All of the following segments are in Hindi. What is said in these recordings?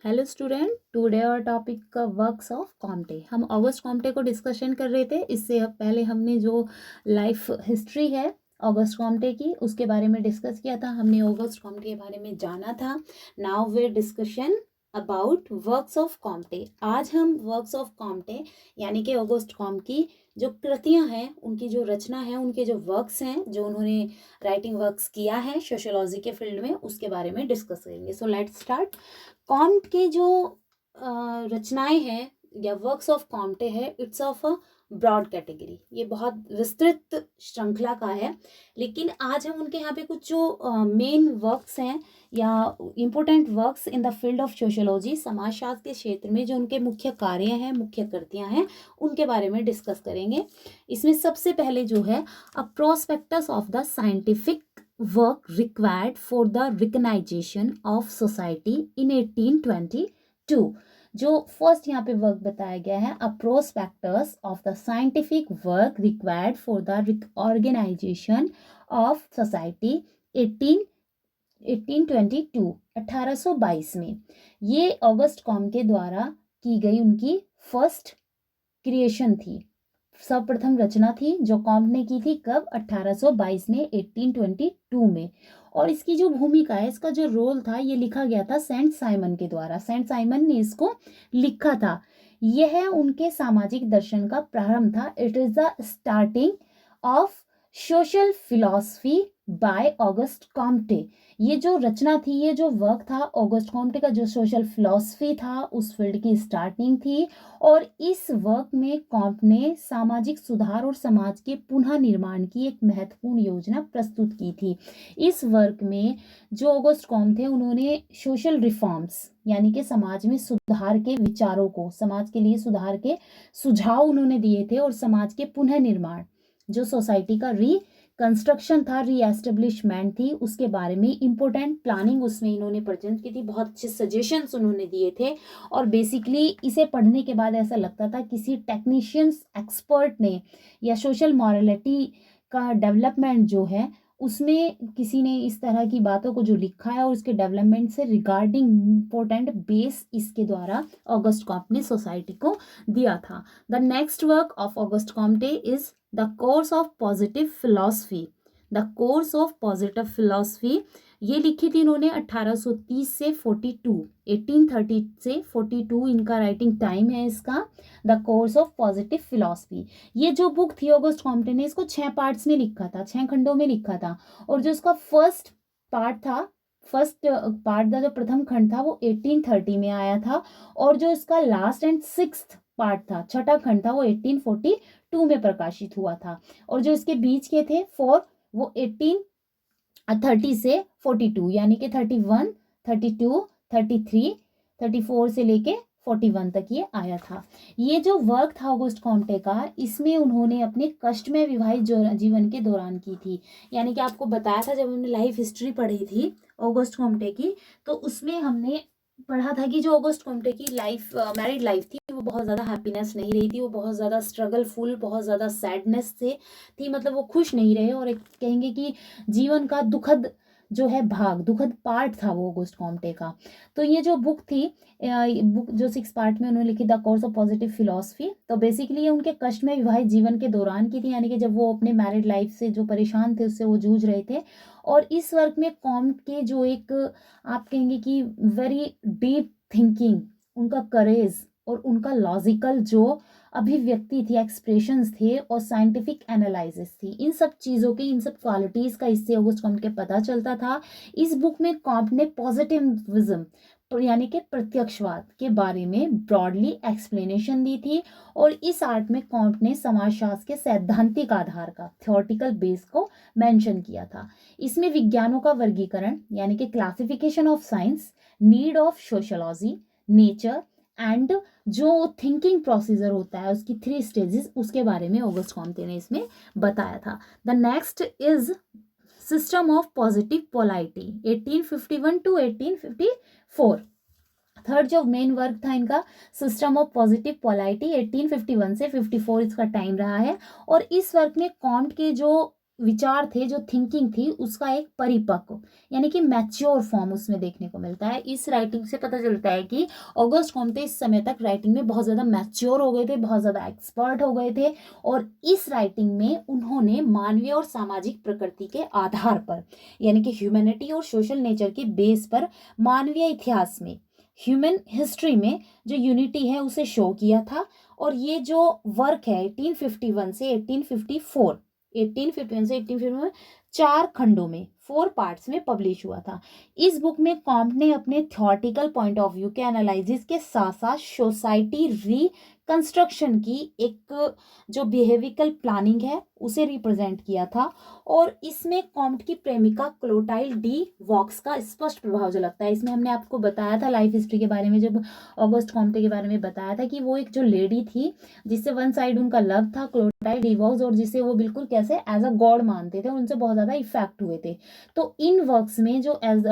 हेलो स्टूडेंट, टुडे और टॉपिक का वर्क्स ऑफ कॉम्टे। हम ऑगस्ट कॉम्टे को डिस्कशन कर रहे थे। इससे अब पहले हमने जो लाइफ हिस्ट्री है ऑगस्ट कॉम्टे की उसके बारे में डिस्कस किया था। हमने ऑगस्ट कॉम्टे के बारे में जाना था। Now way discussion about works of Comte. आज हम वर्क्स ऑफ कॉम्टे यानी कि ऑगस्ट कॉम की जो कृतियां हैं, उनकी जो रचना है, उनके जो वर्क्स हैं, जो उन्होंने राइटिंग वर्क्स किया है सोशियोलॉजी के फील्ड में, उसके बारे में डिस्कस करेंगे। So let's start. कॉम्ट के जो रचनाएं हैं या वर्क्स ऑफ कॉम्टे है, it's of a broad category. ये बहुत विस्तृत श्रृंखला का है, लेकिन आज हम उनके यहाँ पे कुछ जो मेन वर्क्स हैं या important works in the field of sociology, समाजशास्त्र के क्षेत्र में जो उनके मुख्य कार्य हैं, मुख्य कृतियां हैं, उनके बारे में डिस्कस करेंगे। इसमें सबसे पहले जो है a prospectus of the scientific work required for the recognition of society in 1822। जो फर्स्ट यहाँ पे वर्क बताया गया है, a prospectus of the scientific work required for the organisation of society 1822 में। ये ऑगस्ट कॉम के द्वारा की गई उनकी फर्स्ट क्रिएशन थी, सर्वप्रथम रचना थी जो कॉम्ट ने की थी। कब? 1822 में, 1822 में। और इसकी जो भूमिका है, इसका जो रोल था, ये लिखा गया था सेंट साइमन के द्वारा। सेंट साइमन ने इसको लिखा था। यह उनके सामाजिक दर्शन का प्रारंभ था। It is the starting of social philosophy by Auguste Comte. ये जो रचना थी, ये जो वर्क था ऑगस्ट कॉम्टे का, जो सोशल फिलॉसफी था, उस फील्ड की स्टार्टिंग थी। और इस वर्क में कॉम्ट ने सामाजिक सुधार और समाज के पुनः निर्माण की एक महत्वपूर्ण योजना प्रस्तुत की थी। इस वर्क में जो ऑगस्ट कॉम्ट थे, उन्होंने सोशल रिफॉर्म्स यानी कि समाज में सुधार के विचारों को, समाज के लिए सुधार के सुझाव उन्होंने दिए थे। और समाज के पुनः निर्माण, जो सोसाइटी का कंस्ट्रक्शन था, री एस्टेब्लिशमेंट थी, उसके बारे में इंपॉर्टेंट प्लानिंग उसमें इन्होंने प्रेजेंट की थी। बहुत अच्छे सजेशंस उन्होंने दिए थे। और बेसिकली इसे पढ़ने के बाद ऐसा लगता था किसी टेक्नीशियंस एक्सपर्ट ने या सोशल मॉरलिटी का डेवलपमेंट जो है उसमें किसी ने इस तरह की बातों को जो लिखा है और उसके डेवलपमेंट से रिगार्डिंग इम्पोर्टेंट बेस इसके द्वारा ऑगस्ट कॉम्टे ने सोसाइटी को दिया था। The next work of August Comte is the course of positive philosophy. The course of positive philosophy ये लिखी थी इन्होंने 1830 से 42, 1830 से 42 इनका राइटिंग टाइम है इसका। The course of positive philosophy, ये जो बुक थी ऑगस्ट कॉम्टे ने इसको 6 पार्ट्स में लिखा था, 6 खंडों में लिखा था। और जो इसका फर्स्ट पार्ट था, फर्स्ट पार्ट का जो प्रथम खंड था वो 1830 में आया था। और जो इसका लास्ट एंड सिक्स्थ पार्ट था, छठा खंड था, वो 1842 में प्रकाशित हुआ था। और जो इसके बीच के थे 4, वो 1830 से 42 यानी कि 31, 32, 33, 34 से लेके 41 तक ये आया था। ये जो वर्क था ऑगस्ट कॉम्टे का, इसमें उन्होंने अपने कष्टमय विवाहित जीवन के दौरान की थी। यानी कि आपको बताया था जब हमने लाइफ हिस्ट्री पढ़ी थी ऑगस्ट कॉम्टे की, तो उसमें हमने पढ़ा था कि जो ऑगस्ट कॉम्टे की लाइफ, मैरिड लाइफ थी, वो बहुत ज़्यादा हैप्पीनेस नहीं रही थी। वो बहुत ज़्यादा स्ट्रगलफुल, बहुत ज़्यादा सैडनेस से थी, मतलब वो खुश नहीं रहे। और एक कहेंगे कि जीवन का दुखद जो है भाग, दुखद पार्ट था वो ऑगस्ट कॉम्टे का। तो ये जो बुक थी, बुक जो 6 पार्ट में उन्होंने लिखी, the course of positive philosophy, तो बेसिकली ये उनके कष्ट में विवाहित जीवन के दौरान की थी। यानी कि जब वो अपने मैरिड लाइफ से जो परेशान थे, उससे वो जूझ रहे थे। और इस वर्क में कॉम्ट के जो एक, आप कहेंगे कि वेरी डीप थिंकिंग, उनका करेज और उनका लॉजिकल जो अभिव्यक्ति थी, एक्सप्रेशंस थे, और साइंटिफिक एनालिसिस थी, इन सब चीज़ों की, इन सब क्वालिटीज़ का इससे ऑगस्ट कॉम्ट के पता चलता था। इस बुक में कॉम्ट ने पॉजिटिविज्म यानी कि प्रत्यक्षवाद के बारे में ब्रॉडली एक्सप्लेनेशन दी थी। और इस आर्ट में कॉम्ट ने समाजशास्त्र के सैद्धांतिक आधार का, थ्योरेटिकल बेस को मेंशन किया था। इसमें विज्ञानों का वर्गीकरण यानी कि classification of science, need of sociology, nature and जो थिंकिंग प्रोसीजर होता है, उसकी 3 स्टेजेस, उसके बारे में ऑगस्ट कॉम्टे ने इसमें बताया था। The next is system of positive polity 1851 to 1854। Third जो मेन वर्क था इनका, सिस्टम ऑफ पॉजिटिव पोलाइटी, 1851 से 54 इसका टाइम रहा है। और इस वर्क में कॉम्ट के जो विचार थे, जो थिंकिंग थी, उसका एक परिपक्व यानी कि मैच्योर फॉर्म उसमें देखने को मिलता है। इस राइटिंग से पता चलता है कि ऑगस्ट कॉम्टे इस समय तक राइटिंग में बहुत ज़्यादा मैच्योर हो गए थे, बहुत ज़्यादा एक्सपर्ट हो गए थे, और इस राइटिंग में उन्होंने मानवीय और सामाजिक प्रकृति के आधार पर यानी कि ह्यूमैनिटी और सोशल नेचर के बेस पर मानवीय इतिहास में, ह्यूमन हिस्ट्री में जो यूनिटी है उसे शो किया था। और ये जो वर्क है 1851 से 1854, 1851 से 1854 4 खंडों में, 4 पार्ट्स में पब्लिश हुआ था। इस बुक में कॉम्ट ने अपने थ्योरेटिकल पॉइंट ऑफ व्यू के एनालिसिस के साथ साथ सोसाइटी रिकंस्ट्रक्शन की एक जो बिहेवियरल प्लानिंग है उसे रिप्रेजेंट किया था। और इसमें कॉम्ट की प्रेमिका क्लोटाइल डी वॉक्स का स्पष्ट प्रभाव जो लगता है। इसमें हमने आपको बताया था लाइफ हिस्ट्री के बारे में, जब ऑगस्ट कॉम्टे के बारे में बताया था कि वो एक जो लेडी थी जिससे वन साइड उनका लव था, क्लोटाइल डी वॉक्स, और जिसे वो बिल्कुल कैसे एज अ गॉड मानते थे, उनसे बहुत ज़्यादा इफेक्ट हुए थे। तो इन वर्क्स में जो एज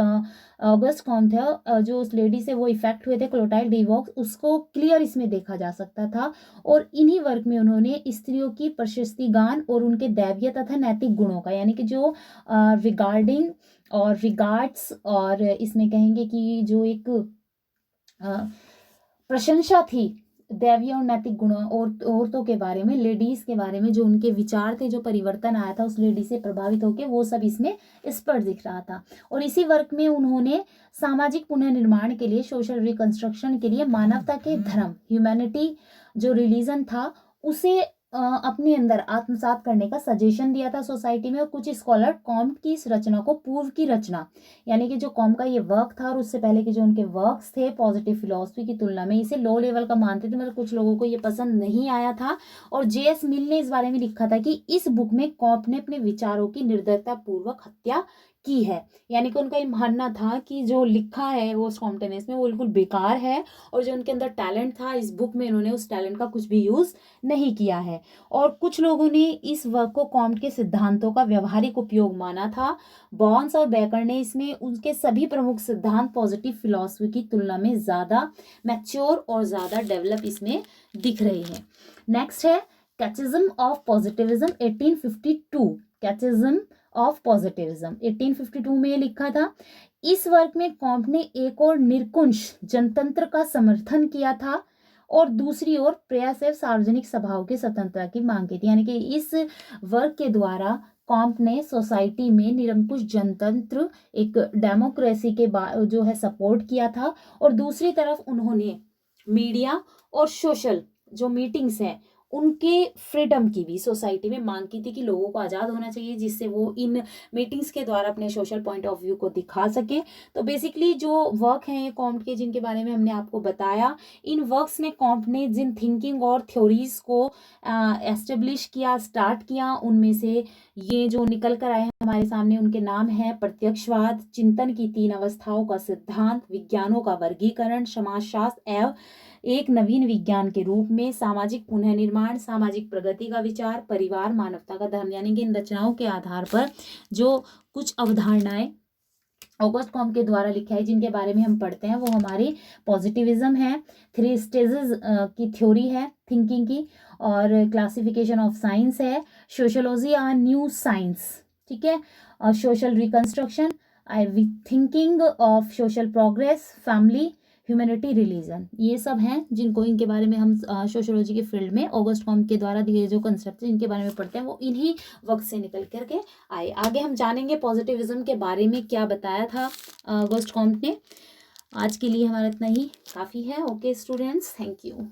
ऑगस्ट कॉम्ट था, जो उस लेडी से वो इफेक्ट हुए थे क्लोटाइल डी वॉक्स, उसको क्लियर इसमें देखा जा सकता था। और इन्हीं वर्क में उन्होंने स्त्रियों की प्रशस्ति गान और उनके दैवीय तथा नैतिक गुणों का यानी कि जो रिगार्डिंग और रिगार्ड्स, और इसमें कहेंगे कि जो एक प्रशंसा थी दैवीय और नैतिक गुणों और औरतों के बारे में, लेडीज के बारे में, जो उनके विचार थे, जो परिवर्तन आया था उस लेडी से प्रभावित होकर, वो सब इसमें स्पष्ट दिख रहा था। और इसी वर्क में उन्होंने सामाजिक पुनर्निर्माण के लिए, सोशल रिकंस्ट्रक्शन के लिए मानवता के धर्म, ह्यूमैनिटी जो रिलीजन था उसे अपने अंदर आत्मसात करने का सजेशन दिया था सोसाइटी में। और कुछ स्कॉलर कॉम्ट की इस रचना को पूर्व की रचना यानी कि जो कॉम्ट का ये वर्क था और उससे पहले के जो उनके वर्क्स थे पॉजिटिव फिलॉसफी की तुलना में, इसे लो लेवल का मानते थे, मतलब कुछ लोगों को ये पसंद नहीं आया था। और जेएस मिल ने इस बारे में लिखा था कि इस बुक में कॉम्ट ने अपने विचारों की निर्दयता पूर्वक हत्या की है, यानी कि उनका ये मानना था कि जो लिखा है वो स्पॉन्टेनियस में वो बिल्कुल बेकार है, और जो उनके अंदर टैलेंट था इस बुक में इन्होंने उस टैलेंट का कुछ भी यूज नहीं किया है। और कुछ लोगों ने इस वर्क को कॉम्ट के सिद्धांतों का व्यवहारिक उपयोग माना था। बॉन्स और बेकर ने इसमें उनके सभी प्रमुख सिद्धांत पॉजिटिव फिलॉसफी की तुलना में ज्यादा मैच्योर और ज्यादा डेवलप इसमें दिख रहे हैं। नेक्स्ट है कैटेकिज्म ऑफ पॉजिटिविज्म 1852। कैटेकिज्म ऑफ पॉजिटिविज्म 1852 में लिखा था। इस वर्क में कॉम्ट ने एक और निरकुंश जनतंत्र का समर्थन किया था और दूसरी ओर प्रयास सार्वजनिक सभाओं की स्वतंत्रता की मांग की थी, यानी कि इस वर्क के द्वारा कॉम्ट ने सोसाइटी में निरंकुश जनतंत्र, एक डेमोक्रेसी के जो है सपोर्ट किया था। और दूसरी तरफ उन्होंने मीडिया और सोशल जो मीटिंग्स हैं उनके फ्रीडम की भी सोसाइटी में मांग की थी कि लोगों को आज़ाद होना चाहिए, जिससे वो इन मीटिंग्स के द्वारा अपने सोशल पॉइंट ऑफ व्यू को दिखा सके। तो बेसिकली जो वर्क हैं ये कॉम्ट के, जिनके बारे में हमने आपको बताया, इन वर्क्स में कॉम्ट ने जिन थिंकिंग और थ्योरीज को एस्टेब्लिश किया, स्टार्ट किया, उनमें से ये जो निकल कर आए हमारे सामने उनके नाम है प्रत्यक्षवाद, चिंतन की 3 अवस्थाओं का सिद्धांत, विज्ञानों का वर्गीकरण, समाजशास्त्र एवं एक नवीन विज्ञान के रूप में, सामाजिक पुनर्निर्माण, सामाजिक प्रगति का विचार, परिवार, मानवता का धर्म, यानी कि इन रचनाओं के आधार पर जो कुछ अवधारणाएं ऑगस्ट कॉम्ट के द्वारा लिखा है जिनके बारे में हम पढ़ते हैं वो हमारी पॉजिटिविज्म है, 3 स्टेजेस की थ्योरी है थिंकिंग की, और क्लासिफिकेशन ऑफ साइंस है, सोशियोलॉजी आ न्यू साइंस, ठीक है, और social reconstruction, thinking of social progress, family, humanity, religion, ये सब हैं जिनको, इनके बारे में हम सोशियोलॉजी के फील्ड में ऑगस्ट कॉम्ट के द्वारा दिए जो कंसेप्ट इनके बारे में पढ़ते हैं वो इन्हीं वक्त से निकल करके आए। आगे हम जानेंगे पॉजिटिविज्म के बारे में क्या बताया था ऑगस्ट कॉम्ट ने। आज के लिए हमारा इतना ही काफ़ी है। Okay students, thank you.